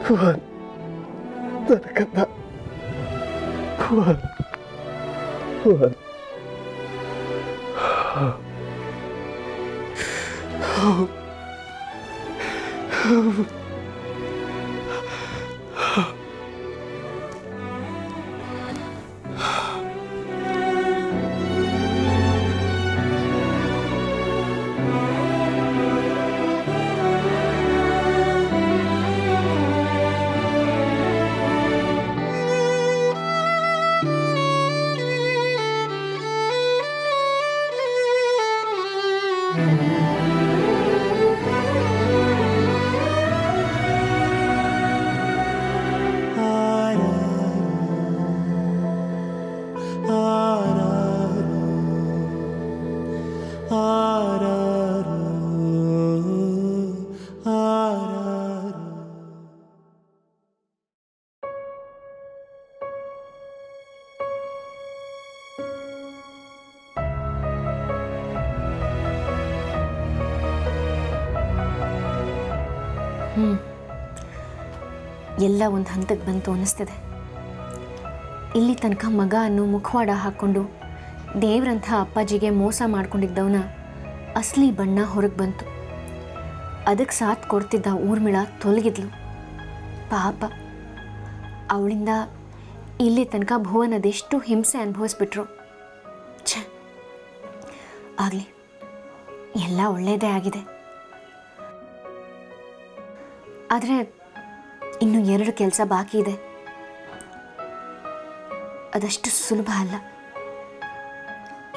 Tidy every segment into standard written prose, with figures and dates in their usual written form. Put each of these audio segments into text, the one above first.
ಭುವನ್ ನನ್ನ ಕಂದ ಭುವನ್ ಭುವನ್ ಎಲ್ಲ ಒಂದು ಹಂತಕ್ಕೆ ಬಂತು ಅನ್ನಿಸ್ತಿದೆ. ಇಲ್ಲಿ ತನಕ ಮಗ ಅನ್ನೋ ಮುಖವಾಡ ಹಾಕ್ಕೊಂಡು ದೇವ್ರಂಥ ಅಪ್ಪಾಜಿಗೆ ಮೋಸ ಮಾಡ್ಕೊಂಡಿದ್ದವನ ಅಸಲಿ ಬಣ್ಣ ಹೊರಗೆ ಬಂತು. ಅದಕ್ಕೆ ಸಾಥ್ ಕೊಡ್ತಿದ್ದ ಊರ್ಮಿಳ ತೊಲಗಿದ್ಲು. ಪಾಪ ಅವಳಿಂದ ಇಲ್ಲಿ ತನಕ ಭುವನ್ ಅದೆಷ್ಟು ಹಿಂಸೆ ಅನುಭವಿಸ್ಬಿಟ್ರು. ಛ, ಆಗಲಿ, ಎಲ್ಲ ಒಳ್ಳೆಯದೇ ಆಗಿದೆ. ಆದರೆ ಇನ್ನು 2 ಕೆಲಸ ಬಾಕಿ ಇದೆ. ಅದಷ್ಟು ಸುಲಭ ಅಲ್ಲ.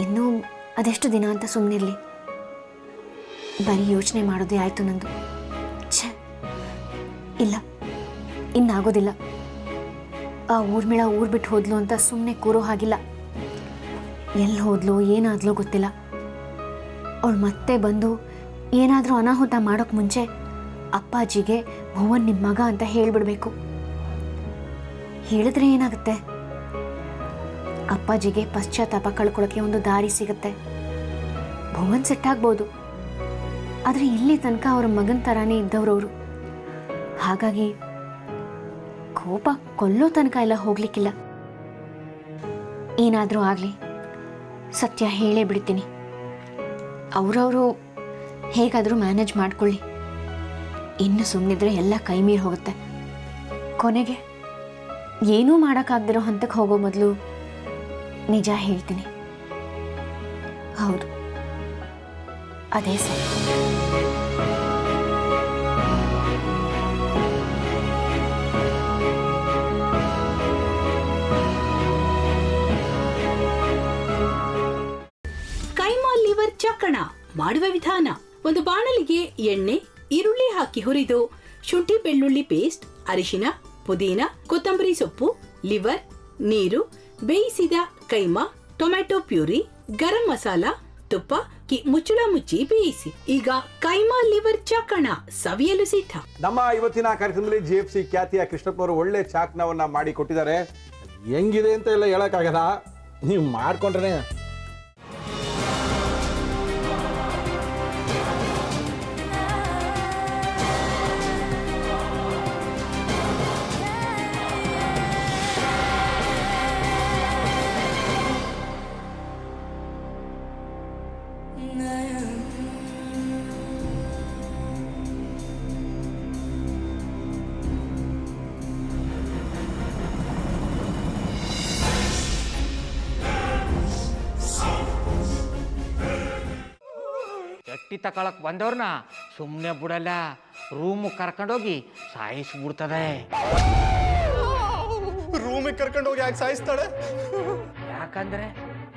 ಇನ್ನೂ ಅದೆಷ್ಟು ದಿನ ಅಂತ ಸುಮ್ಮನಿರಲಿ. ಬರೀ ಯೋಚನೆ ಮಾಡೋದೇ ಆಯಿತು ನಂದು. ಛೇ, ಇಲ್ಲ, ಇನ್ನಾಗೋದಿಲ್ಲ. ಆ ಊರ್ಮಿಳ ಊರು ಬಿಟ್ಟು ಹೋದ್ಲು ಅಂತ ಸುಮ್ಮನೆ ಕೂರೋ ಹಾಗಿಲ್ಲ. ಎಲ್ಲಿ ಹೋದ್ಲು ಏನಾದ್ಲೋ ಗೊತ್ತಿಲ್ಲ. ಅವಳು ಮತ್ತೆ ಬಂದು ಏನಾದರೂ ಅನಾಹುತ ಮಾಡೋಕ್ಕೆ ಮುಂಚೆ ಅಪ್ಪಾಜಿಗೆ ಭುವನ್ ನಿಮ್ಮ ಮಗ ಅಂತ ಹೇಳಿಬಿಡ್ಬೇಕು. ಹೇಳಿದ್ರೆ ಏನಾಗುತ್ತೆ? ಅಪ್ಪಾಜಿಗೆ ಪಶ್ಚಾತ್ತಾಪ ಕಳ್ಕೊಳ್ಳೋಕ್ಕೆ ಒಂದು ದಾರಿ ಸಿಗುತ್ತೆ. ಭುವನ್ ಸೆಟ್ಟಾಗ್ಬೋದು, ಆದರೆ ಇಲ್ಲಿ ತನಕ ಅವರ ಮಗನ ಥರಾನೇ ಇದ್ದವ್ರವರು. ಹಾಗಾಗಿ ಕೋಪ ಕೊಲ್ಲೋ ತನಕ ಎಲ್ಲ ಹೋಗ್ಲಿಕ್ಕಿಲ್ಲ. ಏನಾದರೂ ಆಗಲಿ, ಸತ್ಯ ಹೇಳೇ ಬಿಡ್ತೀನಿ. ಅವರವರು ಹೇಗಾದರೂ ಮ್ಯಾನೇಜ್ ಮಾಡ್ಕೊಳ್ಳಿ. ಇನ್ನು ಸುಮ್ಮನಿದ್ರೆ ಎಲ್ಲ ಕೈ ಮೀರಿ ಹೋಗುತ್ತೆ. ಕೊನೆಗೆ ಏನೂ ಮಾಡೋಕ್ಕಾಗದಿರೋ ಹಂತಕ್ಕೆ ಹೋಗೋ ಮೊದಲು ನಿಜ ಹೇಳ್ತೀನಿ. ಹೌದು, ಅದೇ ಸರಿ. ಕೈಮಾ ಲಿವರ್ ಚಕ್ಕಣ ಮಾಡುವ ವಿಧಾನ: ಒಂದು ಬಾಣಲಿಗೆ ಎಣ್ಣೆ, ಈರುಳ್ಳಿ ಹಾಕಿ ಹುರಿದು ಶುಂಠಿ ಬೆಳ್ಳುಳ್ಳಿ ಪೇಸ್ಟ್, ಅರಿಶಿನ, ಪುದೀನ, ಕೊತ್ತಂಬರಿ ಸೊಪ್ಪು, ಲಿವರ್, ನೀರು, ಬೇಯಿಸಿದ ಕೈಮಾ, ಟೊಮ್ಯಾಟೊ ಪ್ಯೂರಿ, ಗರಂ ಮಸಾಲ, ತುಪ್ಪ ಮುಚ್ಚಳ ಮುಚ್ಚಿ ಬೇಯಿಸಿ. ಈಗ ಕೈಮಾ ಲಿವರ್ ಚಾಕಣ ಸವಿಯಲು ಸಿದ್ಧ. ನಮ್ಮ ಇವತ್ತಿನ ಕಾರ್ಯಕ್ರಮದಲ್ಲಿ GFC ಖ್ಯಾತಿಯ ಕೃಷ್ಣಪ್ಪನವರು ಒಳ್ಳೆ ಚಾಕ್ನವನ್ನ ಮಾಡಿ ಕೊಟ್ಟಿದ್ದಾರೆ. ಹೆಂಗಿದೆ ಅಂತ ಎಲ್ಲ ಹೇಳಕ್ಕಾಗಲ್ಲ, ನೀವು ಮಾಡ್ಕೊಂಡ್ರೆ. ಎಟ್ಟಿ ತಕೊಳಕ್ ಬಂದವ್ರನ್ನ ಸುಮ್ಮನೆ ಬಿಡಲ್ಲ, ರೂಮ್ ಕರ್ಕೊಂಡೋಗಿ ಸಾಯಿಸ್ಬಿಡ್ತದೆ. ರೂಮಿಗೆ ಕರ್ಕೊಂಡೋಗಿ ಯಾಕೆ ಸಾಯಿಸ್ತಾಳೆ? ಯಾಕಂದ್ರೆ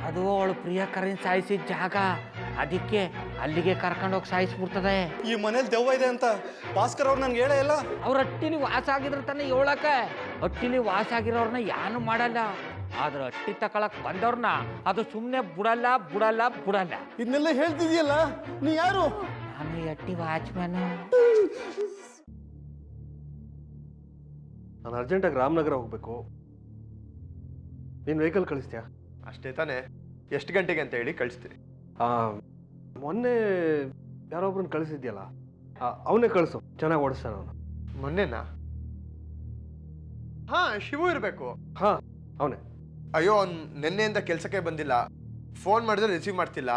ಅದು ಅವಳು ಪ್ರಿಯಕರನ್ ಸಾಯಿಸಿದ ಜಾಗ, ಅದಕ್ಕೆ ಅಲ್ಲಿಗೆ ಕರ್ಕೊಂಡೋಗಿ ಸಾಯಿಸ್ಬಿಡ್ತದೆ. ಈ ಮನೇಲಿ ದೆವ್ವ ಇದೆ ಅಂತ ಭಾಸ್ಕರ್ ಅವ್ರು ನನ್ಗೆ ಹೇಳೇ ಇಲ್ಲ. ಅವ್ರ ಹಟ್ಟಿಲಿ ವಾಸ ಆಗಿದ್ರ ತಾನೆ ಹೇಳಕ. ಹಟ್ಟಿಲಿ ವಾಸ ಆಗಿರೋರ್ನ ಯಾನು ಮಾಡಲ್ಲ, ಆದ್ರೆ ಹಟ್ಟಿ ತಕೊಳಕ್ ಬಂದವ್ರನ್ನ ಅದು ಸುಮ್ಮನೆ ಬಿಡಲ್ಲ ಬಿಡಲ್ಲ ಬಿಡಲ್ಲ. ಇದನ್ನೆಲ್ಲ ಹೇಳ್ತಿದ್ಯಲ್ಲ, ನೀ ಯಾರು? ನಾನು ಹಟ್ಟಿ ವಾಚ್ಮ್ಯಾನ್. ನಾನು ಅರ್ಜೆಂಟಾಗಿ ರಾಮನಗರ ಹೋಗ್ಬೇಕು. ನೀನು ವೆಹಿಕಲ್ ಕಳಿಸ್ತೀಯಾ? ಅಷ್ಟೇ ತಾನೇ, ಎಷ್ಟು ಗಂಟೆಗೆ ಅಂತ ಹೇಳಿ ಕಳಿಸ್ತೀನಿ. ಮೊನ್ನೆ ಯಾರೊಬ್ರನ್ನ ಕಳಿಸಿದ್ಯಲ್ಲ, ಅವನೇ ಕಳಿಸು, ಚೆನ್ನಾಗಿ ಓಡಿಸ್ತಾನ ಅವನು. ಮೊನ್ನೆನಾ? ಹಾ, ಶಿವು ಇರಬೇಕು. ಹಾ, ಅವನೇ. ಅಯ್ಯೋ, ಅವ್ನು ನಿನ್ನೆಯಿಂದ ಕೆಲಸಕ್ಕೆ ಬಂದಿಲ್ಲ. ಫೋನ್ ಮಾಡಿದ್ರೆ ರಿಸೀವ್ ಮಾಡ್ತಿಲ್ಲ.